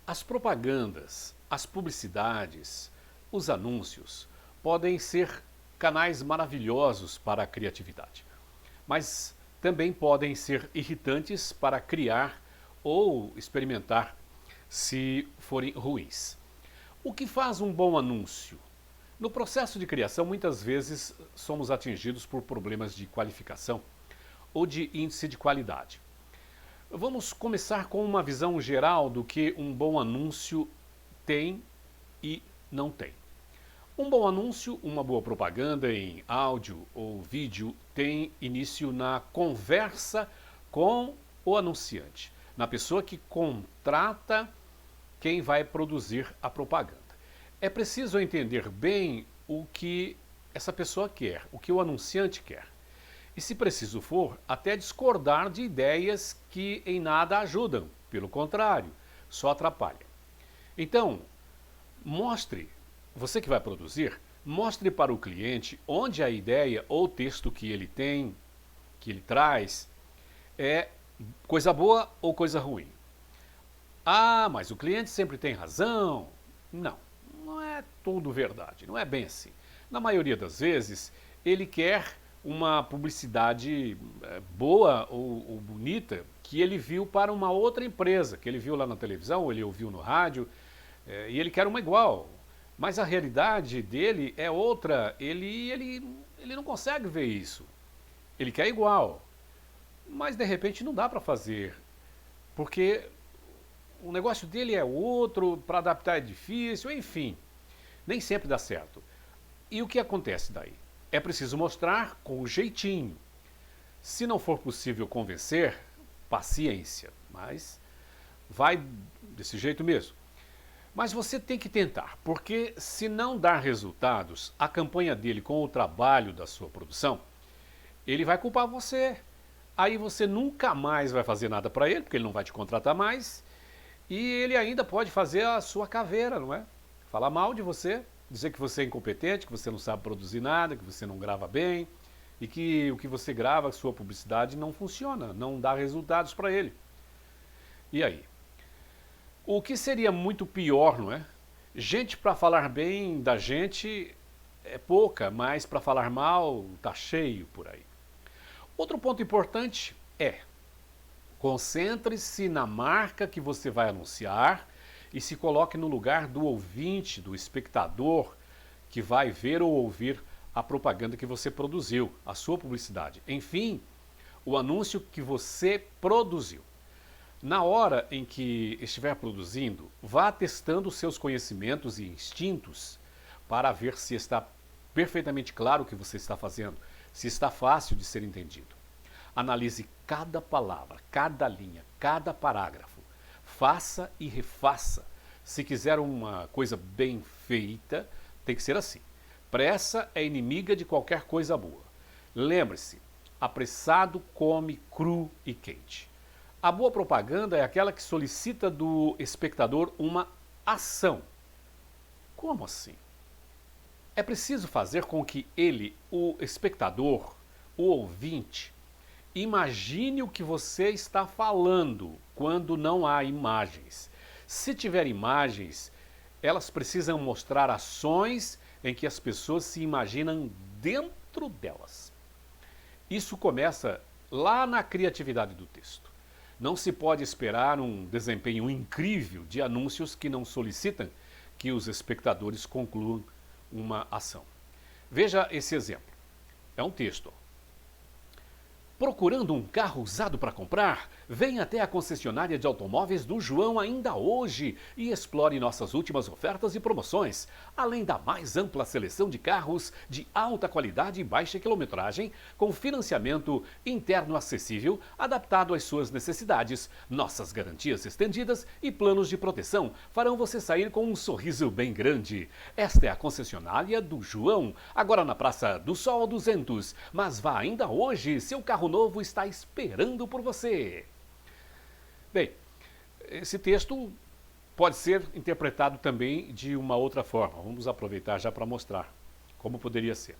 As propagandas, as publicidades, os anúncios podem ser canais maravilhosos para a criatividade, mas também podem ser irritantes para criar ou experimentar se forem ruins. O que faz um bom anúncio? No processo de criação, muitas vezes somos atingidos por problemas de qualificação ou de índice de qualidade. Vamos começar com uma visão geral do que um bom anúncio tem e não tem. Um bom anúncio, uma boa propaganda em áudio ou vídeo tem início na conversa com o anunciante, na pessoa que contrata quem vai produzir a propaganda. É preciso entender bem o que essa pessoa quer, o que o anunciante quer. E, se preciso for, até discordar de ideias que em nada ajudam, pelo contrário, só atrapalham. Então, mostre, você que vai produzir, mostre para o cliente onde a ideia ou texto que ele tem, que ele traz, é coisa boa ou coisa ruim. Ah, mas o cliente sempre tem razão. Não, não é tudo verdade, não é bem assim. Na maioria das vezes, ele quer uma publicidade boa ou bonita que ele viu para uma outra empresa, que ele viu lá na televisão, ou ele ouviu no rádio, e ele quer uma igual. Mas a realidade dele é outra, ele não consegue ver isso. Ele quer igual, mas de repente não dá para fazer, porque o negócio dele é outro, para adaptar é difícil, enfim, nem sempre dá certo. E o que acontece daí? É preciso mostrar com jeitinho. Se não for possível convencer, paciência, mas vai desse jeito mesmo. Mas você tem que tentar, porque se não dar resultados, a campanha dele com o trabalho da sua produção, ele vai culpar você. Aí você nunca mais vai fazer nada para ele, porque ele não vai te contratar mais, e ele ainda pode fazer a sua caveira, não é? Falar mal de você, dizer que você é incompetente, que você não sabe produzir nada, que você não grava bem, e que o que você grava, a sua publicidade, não funciona, não dá resultados para ele. E aí? O que seria muito pior, não é? Gente para falar bem da gente é pouca, mas para falar mal tá cheio por aí. Outro ponto importante é: concentre-se na marca que você vai anunciar e se coloque no lugar do ouvinte, do espectador que vai ver ou ouvir a propaganda que você produziu, a sua publicidade. Enfim, o anúncio que você produziu. Na hora em que estiver produzindo, vá testando seus conhecimentos e instintos para ver se está perfeitamente claro o que você está fazendo, se está fácil de ser entendido. Analise cada palavra, cada linha, cada parágrafo. Faça e refaça. Se quiser uma coisa bem feita, tem que ser assim. Pressa é inimiga de qualquer coisa boa. Lembre-se, apressado come cru e quente. A boa propaganda é aquela que solicita do espectador uma ação. Como assim? É preciso fazer com que ele, o espectador, o ouvinte, imagine o que você está falando quando não há imagens. Se tiver imagens, elas precisam mostrar ações em que as pessoas se imaginam dentro delas. Isso começa lá na criatividade do texto. Não se pode esperar um desempenho incrível de anúncios que não solicitam que os espectadores concluam uma ação. Veja esse exemplo. É um texto. Procurando um carro usado para comprar? Venha até a concessionária de automóveis do João ainda hoje e explore nossas últimas ofertas e promoções, além da mais ampla seleção de carros de alta qualidade e baixa quilometragem, com financiamento interno acessível, adaptado às suas necessidades. Nossas garantias estendidas e planos de proteção farão você sair com um sorriso bem grande. Esta é a concessionária do João, agora na Praça do Sol 200, mas vá ainda hoje, seu carro novo está esperando por você. Bem, esse texto pode ser interpretado também de uma outra forma. Vamos aproveitar já para mostrar como poderia ser.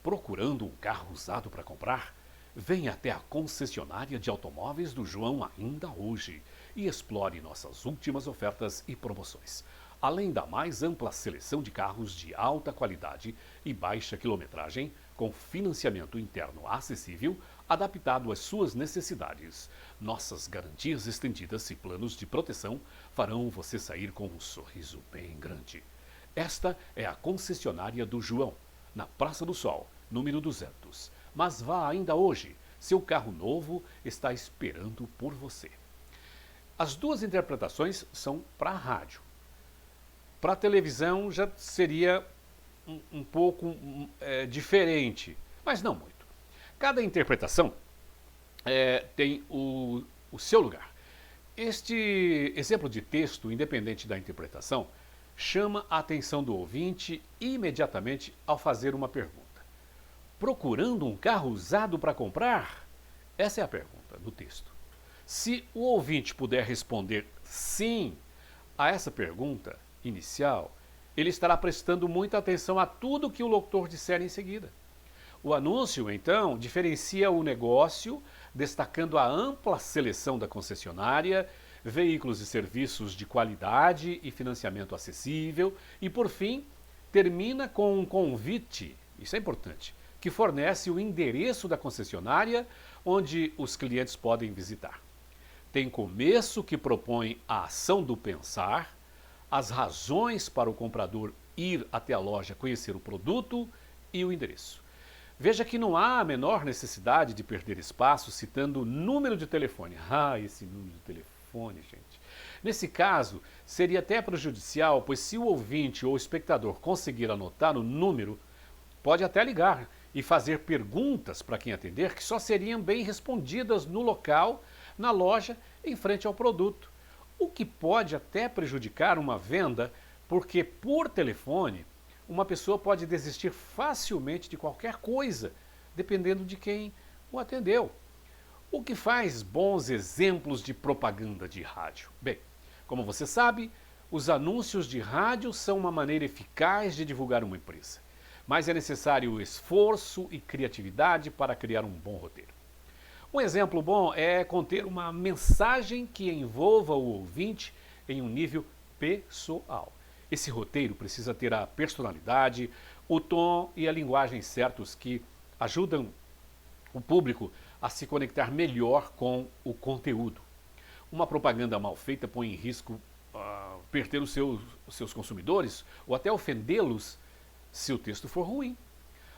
Procurando um carro usado para comprar? Venha até a concessionária de automóveis do João ainda hoje e explore nossas últimas ofertas e promoções. Além da mais ampla seleção de carros de alta qualidade e baixa quilometragem, com financiamento interno acessível, adaptado às suas necessidades. Nossas garantias estendidas e planos de proteção farão você sair com um sorriso bem grande. Esta é a concessionária do João, na Praça do Sol, número 200. Mas vá ainda hoje, seu carro novo está esperando por você. As duas interpretações são para a rádio. Para a televisão já seria um pouco diferente, mas não muito. Cada interpretação tem o seu lugar. Este exemplo de texto, independente da interpretação, chama a atenção do ouvinte imediatamente ao fazer uma pergunta. Procurando um carro usado para comprar? Essa é a pergunta do texto. Se o ouvinte puder responder sim a essa pergunta inicial, ele estará prestando muita atenção a tudo que o locutor disser em seguida. O anúncio, então, diferencia o negócio, destacando a ampla seleção da concessionária, veículos e serviços de qualidade e financiamento acessível e, por fim, termina com um convite, isso é importante, que fornece o endereço da concessionária onde os clientes podem visitar. Tem começo que propõe a ação do pensar, as razões para o comprador ir até a loja conhecer o produto e o endereço. Veja que não há a menor necessidade de perder espaço citando o número de telefone. Esse número de telefone, gente. Nesse caso, seria até prejudicial, pois se o ouvinte ou espectador conseguir anotar o número, pode até ligar e fazer perguntas para quem atender que só seriam bem respondidas no local, na loja, em frente ao produto. O que pode até prejudicar uma venda, porque por telefone, uma pessoa pode desistir facilmente de qualquer coisa, dependendo de quem o atendeu. O que faz bons exemplos de propaganda de rádio? Bem, como você sabe, os anúncios de rádio são uma maneira eficaz de divulgar uma empresa, mas é necessário esforço e criatividade para criar um bom roteiro. Um exemplo bom é conter uma mensagem que envolva o ouvinte em um nível pessoal. Esse roteiro precisa ter a personalidade, o tom e a linguagem certos que ajudam o público a se conectar melhor com o conteúdo. Uma propaganda mal feita põe em risco perder os seus consumidores ou até ofendê-los se o texto for ruim.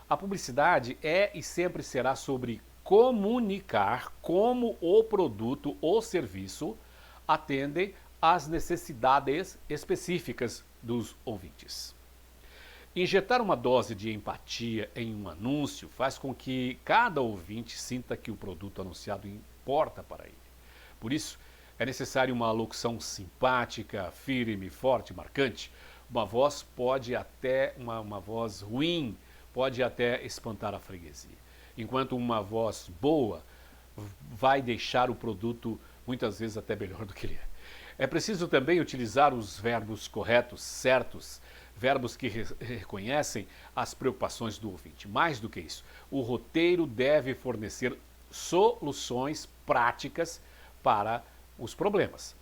A publicidade é e sempre será sobre comunicar como o produto ou serviço atendem às necessidades específicas dos ouvintes. Injetar uma dose de empatia em um anúncio faz com que cada ouvinte sinta que o produto anunciado importa para ele. Por isso, é necessário uma locução simpática, firme, forte, marcante. Uma voz uma voz ruim pode até espantar a freguesia. Enquanto uma voz boa vai deixar o produto muitas vezes até melhor do que ele é. É preciso também utilizar os verbos corretos, certos, verbos que reconhecem as preocupações do ouvinte. Mais do que isso, o roteiro deve fornecer soluções práticas para os problemas.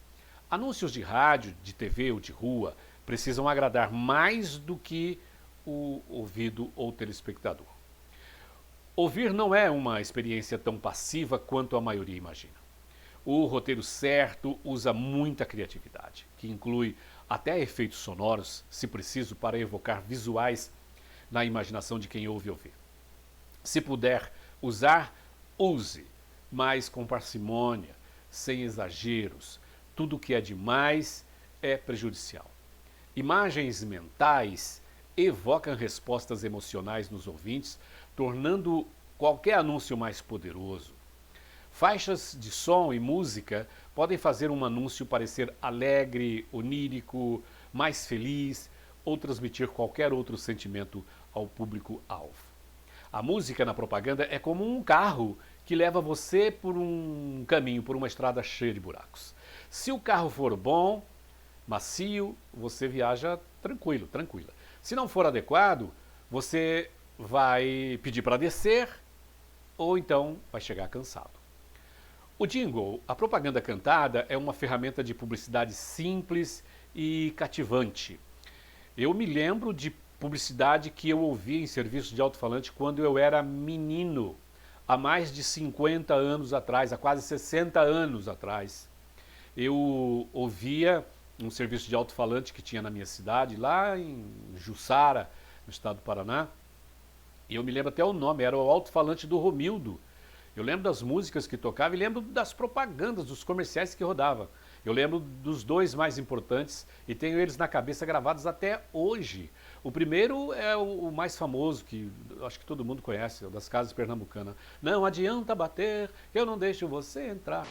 Anúncios de rádio, de TV ou de rua precisam agradar mais do que o ouvido ou telespectador. Ouvir não é uma experiência tão passiva quanto a maioria imagina. O roteiro certo usa muita criatividade, que inclui até efeitos sonoros, se preciso, para evocar visuais na imaginação de quem ouve ouvir. Se puder usar, use, mas com parcimônia, sem exageros. Tudo que é demais é prejudicial. Imagens mentais evocam respostas emocionais nos ouvintes, tornando qualquer anúncio mais poderoso. Faixas de som e música podem fazer um anúncio parecer alegre, onírico, mais feliz ou transmitir qualquer outro sentimento ao público-alvo. A música na propaganda é como um carro que leva você por um caminho, por uma estrada cheia de buracos. Se o carro for bom, macio, você viaja tranquilo, tranquila. Se não for adequado, você vai pedir para descer ou então vai chegar cansado. O jingle, a propaganda cantada, é uma ferramenta de publicidade simples e cativante. Eu me lembro de publicidade que eu ouvia em serviços de alto-falante quando eu era menino, há mais de 50 anos atrás, há quase 60 anos atrás. Eu ouvia um serviço de alto-falante que tinha na minha cidade, lá em Jussara, no estado do Paraná, e eu me lembro até o nome, era o alto-falante do Romildo. Eu lembro das músicas que tocava e lembro das propagandas, dos comerciais que rodava. Eu lembro dos dois mais importantes e tenho eles na cabeça gravados até hoje. O primeiro é o mais famoso, que acho que todo mundo conhece, é o das Casas Pernambucanas. Não adianta bater, eu não deixo você entrar.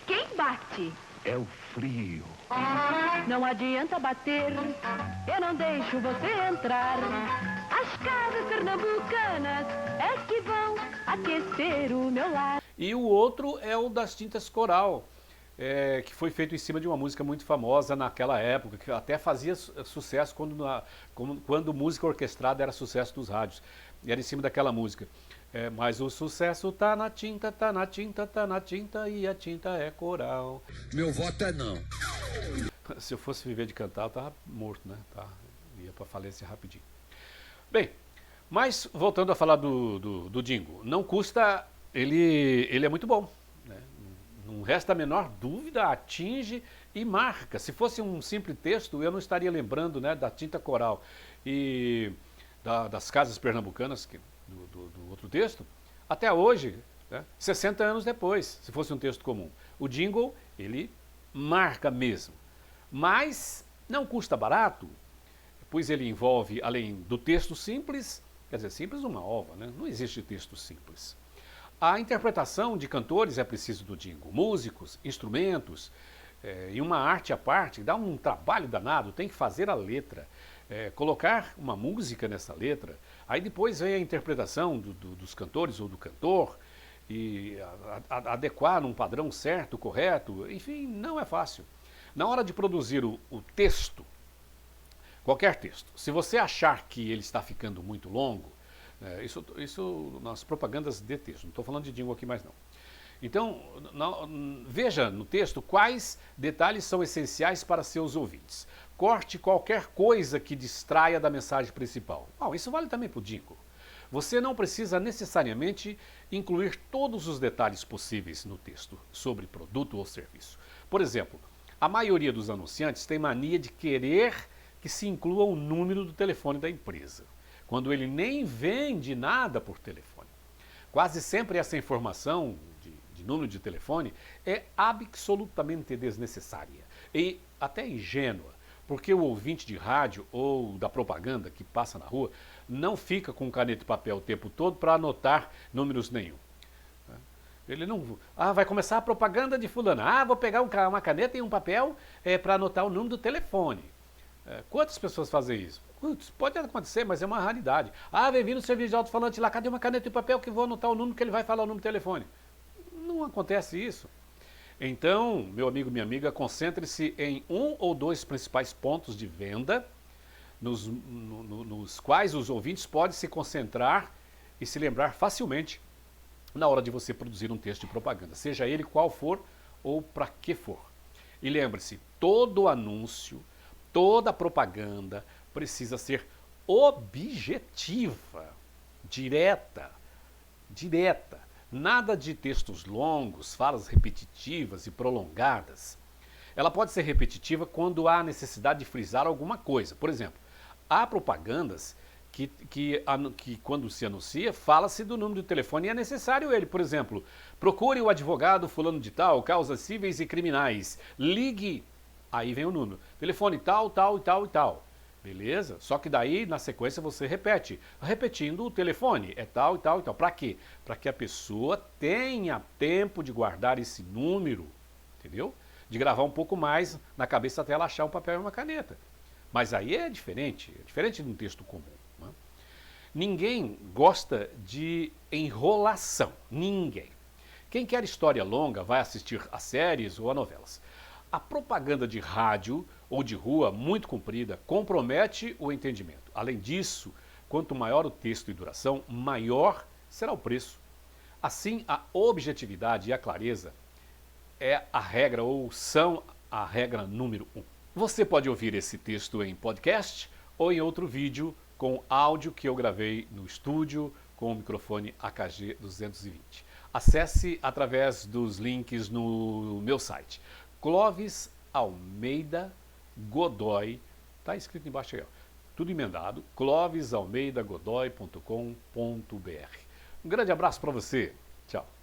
Quem bate? É o frio. Não adianta bater, eu não deixo você entrar. As casas pernambucanas é que vão aquecer o meu lar. E o outro é o das Tintas Coral, que foi feito em cima de uma música muito famosa naquela época, que até fazia sucesso quando música orquestrada era sucesso dos rádios. E era em cima daquela música. Mas o sucesso tá na tinta, tá na tinta, tá na tinta e a tinta é coral. Meu voto é não. Se eu fosse viver de cantar, eu tava morto, né? Ia pra falência rapidinho. Bem, mas voltando a falar do jingle, não custa, ele é muito bom, né? Não resta a menor dúvida, atinge e marca. Se fosse um simples texto, eu não estaria lembrando, né, da tinta coral e das Casas Pernambucanas, do outro texto, até hoje, né, 60 anos depois, se fosse um texto comum. O jingle, ele marca mesmo, mas não custa barato, pois ele envolve, além do texto simples, quer dizer, simples uma ova, né? Não existe texto simples. A interpretação de cantores é preciso do jingle, músicos, instrumentos, e uma arte à parte, dá um trabalho danado, tem que fazer a letra, colocar uma música nessa letra, aí depois vem a interpretação dos cantores ou do cantor, e adequar num padrão certo, correto, enfim, não é fácil. Na hora de produzir o texto, qualquer texto, se você achar que ele está ficando muito longo, isso nas propagandas de texto, não estou falando de jingle aqui mais não. Então, veja no texto quais detalhes são essenciais para seus ouvintes. Corte qualquer coisa que distraia da mensagem principal. Isso vale também para o jingle. Você não precisa necessariamente incluir todos os detalhes possíveis no texto sobre produto ou serviço. Por exemplo, a maioria dos anunciantes tem mania de querer que se inclua o número do telefone da empresa, quando ele nem vende nada por telefone. Quase sempre essa informação de número de telefone é absolutamente desnecessária e até ingênua, porque o ouvinte de rádio ou da propaganda que passa na rua não fica com caneta e papel o tempo todo para anotar números nenhum. Ele não... vai começar a propaganda de fulano. Vou pegar uma caneta e um papel para anotar o número do telefone. Quantas pessoas fazem isso? Pode acontecer, mas é uma raridade. Vem vir no serviço de alto-falante lá, cadê uma caneta e papel que vou anotar o número que ele vai falar o número do telefone? Não acontece isso. Então, meu amigo, minha amiga, concentre-se em um ou dois principais pontos de venda, nos quais os ouvintes podem se concentrar e se lembrar facilmente na hora de você produzir um texto de propaganda, seja ele qual for ou para que for. E lembre-se, todo anúncio, toda propaganda precisa ser objetiva, direta. Nada de textos longos, falas repetitivas e prolongadas. Ela pode ser repetitiva quando há necessidade de frisar alguma coisa. Por exemplo, há propagandas que quando se anuncia, fala-se do número de telefone e é necessário ele. Por exemplo, procure o advogado fulano de tal, causas cíveis e criminais. Ligue, aí vem o número. Telefone tal, tal e tal e tal. Beleza? Só que daí, na sequência, você repete. Repetindo o telefone, é tal e tal e tal. Para quê? Para que a pessoa tenha tempo de guardar esse número, entendeu? De gravar um pouco mais na cabeça até ela achar um papel e uma caneta. Mas aí é diferente de um texto comum. Né? Ninguém gosta de enrolação. Ninguém. Quem quer história longa vai assistir a séries ou a novelas. A propaganda de rádio ou de rua muito comprida compromete o entendimento. Além disso, quanto maior o texto e duração, maior será o preço. Assim, a objetividade e a clareza é a regra ou são a regra número 1. Você pode ouvir esse texto em podcast ou em outro vídeo com áudio que eu gravei no estúdio com o microfone AKG 220. Acesse através dos links no meu site. Clóvis Almeida Godoy, está escrito embaixo aí, ó, tudo emendado, clovisalmeidagodoy.com.br. Um grande abraço para você. Tchau.